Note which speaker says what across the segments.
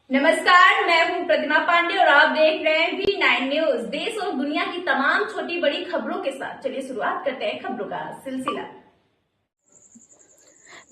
Speaker 1: नमस्कार, मैं हूं प्रतिमा पांडे और आप देख रहे हैं V9 न्यूज। देश और दुनिया की तमाम छोटी बड़ी खबरों के साथ चलिए शुरुआत करते हैं खबरों का सिलसिला।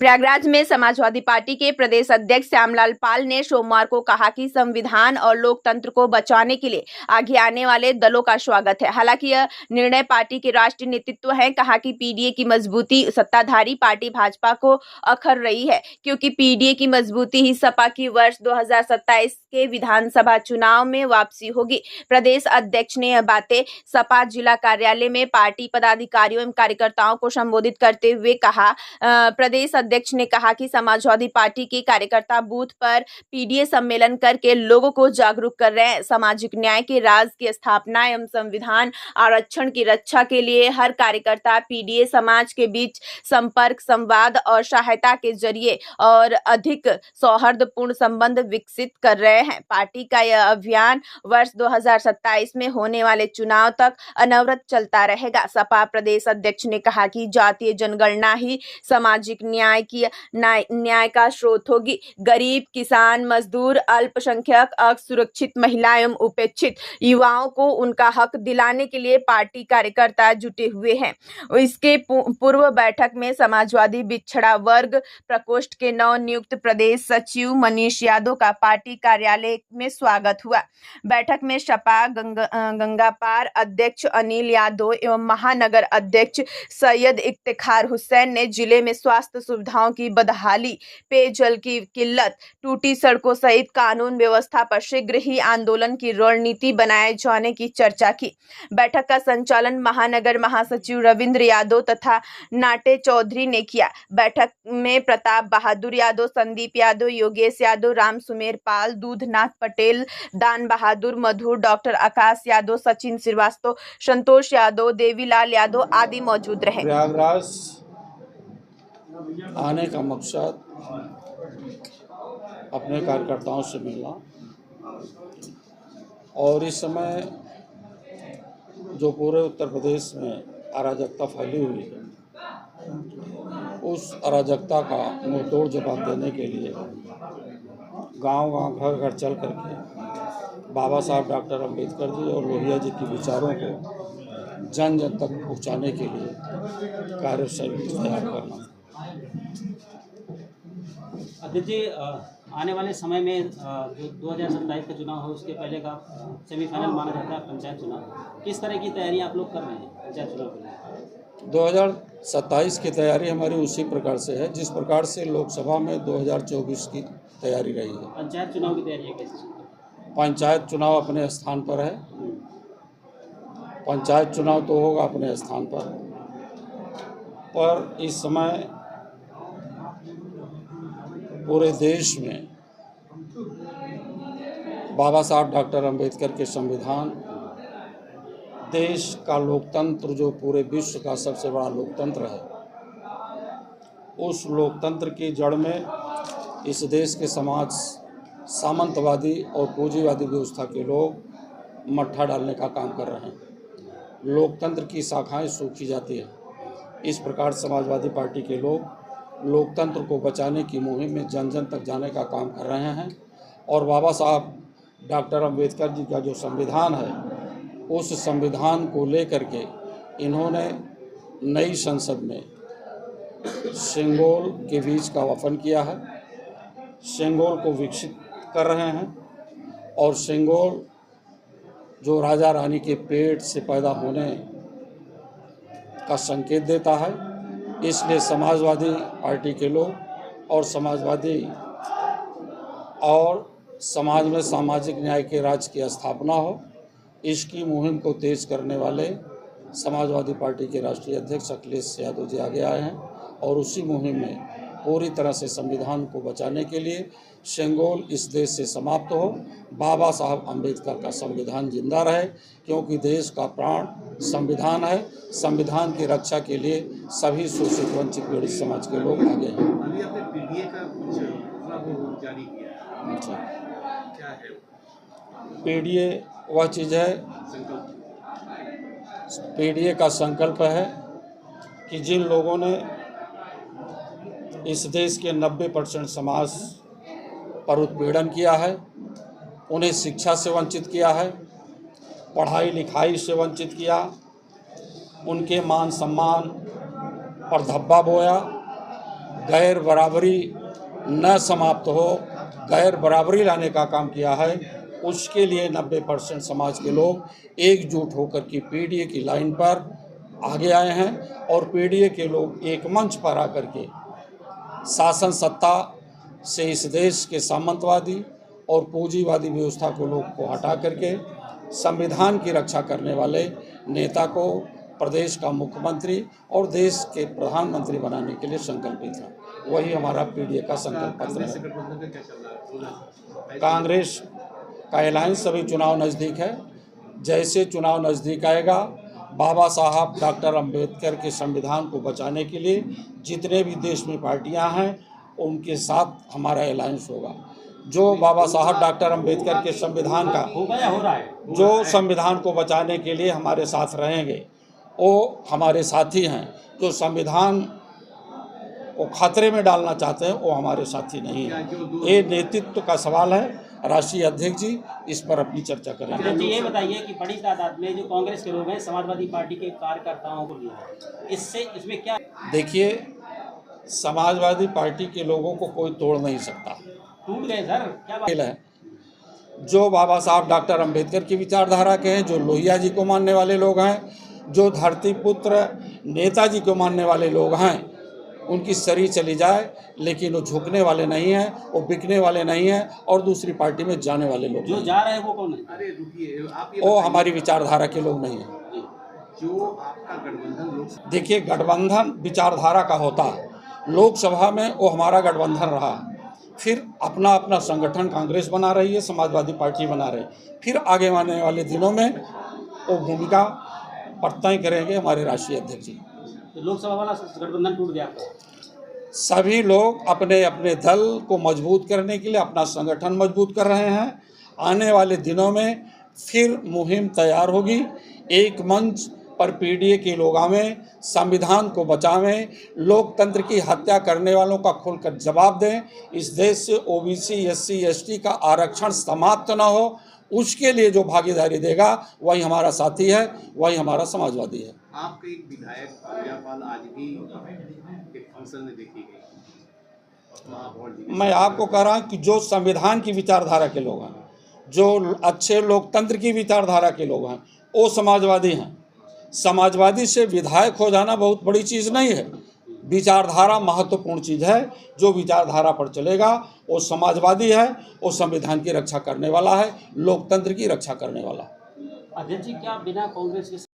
Speaker 1: प्रयागराज में समाजवादी पार्टी के प्रदेश अध्यक्ष श्यामलाल पाल ने सोमवार को कहा कि संविधान और लोकतंत्र को बचाने के लिए आगे आने वाले दलों का स्वागत है। हालांकि यह निर्णय पार्टी के राष्ट्रीय नेतृत्व है। कहा कि पीडीए की मजबूती सत्ताधारी पार्टी भाजपा को अखर रही है, क्योंकि पीडीए की मजबूती ही सपा की वर्ष 2027 के विधानसभा चुनाव में वापसी होगी। प्रदेश अध्यक्ष ने यह बातें सपा जिला कार्यालय में पार्टी पदाधिकारियों एवं कार्यकर्ताओं को संबोधित करते हुए कहा। प्रदेश अध्यक्ष ने कहा कि समाजवादी पार्टी के कार्यकर्ता बूथ पर पीडीए सम्मेलन करके लोगों को जागरूक कर रहे हैं। सामाजिक न्याय के राज की स्थापना एवं संविधान आरक्षण की रक्षा के लिए हर कार्यकर्ता पीडीए समाज के बीच संपर्क, संवाद और सहायता के जरिए और अधिक सौहार्दपूर्ण संबंध विकसित कर रहे हैं। पार्टी का यह अभियान वर्ष 2027 में होने वाले चुनाव तक अनवरत चलता रहेगा। सपा प्रदेश अध्यक्ष ने कहा कि जातीय जनगणना ही सामाजिक न्याय का स्रोत होगी। गरीब, किसान, मजदूर, अल्पसंख्यक, असुरक्षित महिला एवं उपेक्षित युवाओं को उनका हक दिलाने के लिए पार्टी कार्यकर्ता जुटे हुए हैं। इसके पूर्व बैठक में समाजवादी पिछड़ा वर्ग प्रकोष्ठ के नव नियुक्त प्रदेश सचिव मनीष यादव का पार्टी कार्यालय में स्वागत हुआ। बैठक में सपा गंगापार अध्यक्ष अनिल यादव एवं महानगर अध्यक्ष सैयद इफ्तिखार हुसैन ने जिले में स्वास्थ्य सुविधाओं की बदहाली, पेयजल की किल्लत, टूटी सड़कों सहित कानून व्यवस्था पर शीघ्र ही आंदोलन की रणनीति बनाए जाने की चर्चा की। बैठक का संचालन महानगर महासचिव रविंद्र यादव तथा नाटे चौधरी ने किया। बैठक में प्रताप बहादुर यादव, संदीप यादव, योगेश यादव, राम सुमेर पाल, दूधनाथ पटेल, दान बहादुर मधुर, डॉक्टर आकाश यादव, सचिन श्रीवास्तव, संतोष यादव, देवीलाल यादव आदि मौजूद रहे।
Speaker 2: प्रयागराज आने का मकसद अपने कार्यकर्ताओं से मिलना और इस समय जो पूरे उत्तर प्रदेश में अराजकता फैली हुई है, उस अराजकता का मुंहतोड़ जवाब देने के लिए गांव-गांव, घर-घर चल करके बाबा साहब डॉक्टर अंबेडकर जी और लोहिया जी के विचारों को जन जन तक पहुंचाने के लिए कार्यशैली तैयार करना।
Speaker 3: अध्यक्ष जी, आने वाले समय में जो 2027 का चुनाव हो, उसके पहले का सेमीफाइनल माना जाता है पंचायत चुनाव। किस तरह की तैयारियां आप लोग कर रहे हैं पंचायत चुनाव के लिए?
Speaker 2: 2027 की तैयारी हमारी उसी प्रकार से है जिस प्रकार से लोकसभा में 2024 की तैयारी रही है।
Speaker 3: पंचायत चुनाव की तैयारी कैसे चल रही है?
Speaker 2: पंचायत चुनाव अपने स्थान पर है। पंचायत चुनाव तो होगा अपने स्थान पर इस समय पूरे देश में बाबा साहब डॉक्टर अंबेडकर के संविधान, देश का लोकतंत्र जो पूरे विश्व का सबसे बड़ा लोकतंत्र है, उस लोकतंत्र की जड़ में इस देश के समाज सामंतवादी और पूंजीवादी व्यवस्था के लोग मट्ठा डालने का काम कर रहे हैं। लोकतंत्र की शाखाएं सूखी जाती है। इस प्रकार समाजवादी पार्टी के लोग लोकतंत्र को बचाने की मुहिम में जन जन तक जाने का काम कर रहे हैं और बाबा साहब डॉक्टर अंबेडकर जी का जो संविधान है, उस संविधान को लेकर के इन्होंने नई संसद में सेंगोल के बीज का वपन किया है। सेंगोल को विकसित कर रहे हैं और सेंगोल जो राजा रानी के पेट से पैदा होने का संकेत देता है। इसलिए समाजवादी पार्टी के लोग और समाज में सामाजिक न्याय के राज की स्थापना हो, इसकी मुहिम को तेज करने वाले समाजवादी पार्टी के राष्ट्रीय अध्यक्ष अखिलेश यादव जी आगे आए हैं और उसी मुहिम में पूरी तरह से संविधान को बचाने के लिए सेंगोल इस देश से समाप्त हो, बाबा साहब अंबेडकर का संविधान जिंदा रहे, क्योंकि देश का प्राण संविधान है। संविधान की रक्षा के लिए सभी शोषित वंचित पीड़ित समाज के लोग आगे हैं।
Speaker 4: अभी आपने पीडीए का कुछ वो जारी किया है, क्या है?
Speaker 2: पीडीए वह चीज़ है, पीडीए का संकल्प है कि जिन लोगों ने इस देश के 90% समाज पर उत्पीड़न किया है, उन्हें शिक्षा से वंचित किया है, पढ़ाई लिखाई से वंचित किया, उनके मान सम्मान पर धब्बा बोया, गैर बराबरी न समाप्त हो, गैर बराबरी लाने का काम किया है। उसके लिए 90% समाज के लोग एकजुट होकर के पीडीए की लाइन पर आगे आए हैं और पीडीए के लोग एक मंच पर आकर के शासन सत्ता से इस देश के सामंतवादी और पूंजीवादी व्यवस्था को लोग को हटा करके संविधान की रक्षा करने वाले नेता को प्रदेश का मुख्यमंत्री और देश के प्रधानमंत्री बनाने के लिए संकल्पित है। वही हमारा पीडीए का संकल्प पत्र
Speaker 4: कांग्रेस
Speaker 2: है।
Speaker 4: गठबंधन का क्या चल रहा है?
Speaker 2: कांग्रेस का एलायंस अभी चुनाव नज़दीक है। जैसे चुनाव नज़दीक आएगा, बाबा साहब डॉक्टर अंबेडकर के संविधान को बचाने के लिए जितने भी देश में पार्टियां हैं उनके साथ हमारा एलायंस होगा। जो बाबा साहब डॉक्टर अंबेडकर के संविधान का
Speaker 3: होगा या हो रहा है?
Speaker 2: जो संविधान को बचाने के लिए हमारे साथ रहेंगे वो हमारे साथी हैं। जो संविधान को खतरे में डालना चाहते हैं वो हमारे साथी नहीं हैं। ये नेतृत्व का सवाल है। राष्ट्रीय अध्यक्ष जी इस पर अपनी चर्चा करेंगे।
Speaker 3: अध्यक्ष जी, ये बताइए कि बड़ी तादाद में जो कांग्रेस के लोग हैं समाजवादी पार्टी के कार्यकर्ताओं को लिया है, इसमें क्या?
Speaker 2: देखिए, समाजवादी पार्टी के लोगों को कोई तोड़ नहीं सकता।
Speaker 3: टूट गए सर, क्या बात
Speaker 2: है जो बाबा साहब डॉक्टर अंबेडकर की विचारधारा के हैं, जो लोहिया जी को मानने वाले लोग हैं, जो धरती पुत्र नेताजी को मानने वाले लोग हैं, उनकी सरी चली जाए लेकिन वो झुकने वाले नहीं हैं, वो बिकने वाले नहीं हैं और दूसरी पार्टी में जाने वाले लोग
Speaker 3: जो
Speaker 2: नहीं।
Speaker 3: जा रहे हैं वो कौन है?
Speaker 4: अरे रुकिए, आप ये
Speaker 2: वो
Speaker 4: बताइए,
Speaker 2: हमारी विचारधारा के लोग नहीं हैं।
Speaker 4: जो आपका गठबंधन लोग
Speaker 2: देखिए, गठबंधन विचारधारा का होता है। लोकसभा में वो हमारा गठबंधन रहा, फिर अपना अपना संगठन कांग्रेस बना रही है, समाजवादी पार्टी बना रही है। फिर आगे आने वाले दिनों में वो भूमिका पर तय करेंगे हमारे राष्ट्रीय अध्यक्ष जी।
Speaker 3: तो लोकसभा वाला गठबंधन टूट गया आपका?
Speaker 2: सभी लोग अपने अपने दल को मजबूत करने के लिए अपना संगठन मजबूत कर रहे हैं। आने वाले दिनों में फिर मुहिम तैयार होगी। एक मंच पर पीडीए के लोग आवें, संविधान को बचावें, लोकतंत्र की हत्या करने वालों का खुलकर जवाब दें। इस देश से ओबीसी, एससी, एसटी का आरक्षण समाप्त न हो, उसके लिए जो भागीदारी देगा वही हमारा साथी है, वही हमारा समाजवादी है।
Speaker 4: आपके एक विधायक प्रियापाल आज भी एक फंक्शन में देखी गई।
Speaker 2: मैं आपको कह रहा हूँ कि जो संविधान की विचारधारा के लोग हैं, जो अच्छे लोकतंत्र की विचारधारा के लोग हैं, वो समाजवादी हैं। समाजवादी से विधायक हो जाना बहुत बड़ी चीज़ नहीं है। विचारधारा महत्वपूर्ण चीज़ है। जो विचारधारा पर चलेगा वो समाजवादी है, वो संविधान की रक्षा करने वाला है, लोकतंत्र की रक्षा करने वाला है।
Speaker 3: अध्यक्ष जी, क्या बिना कांग्रेस के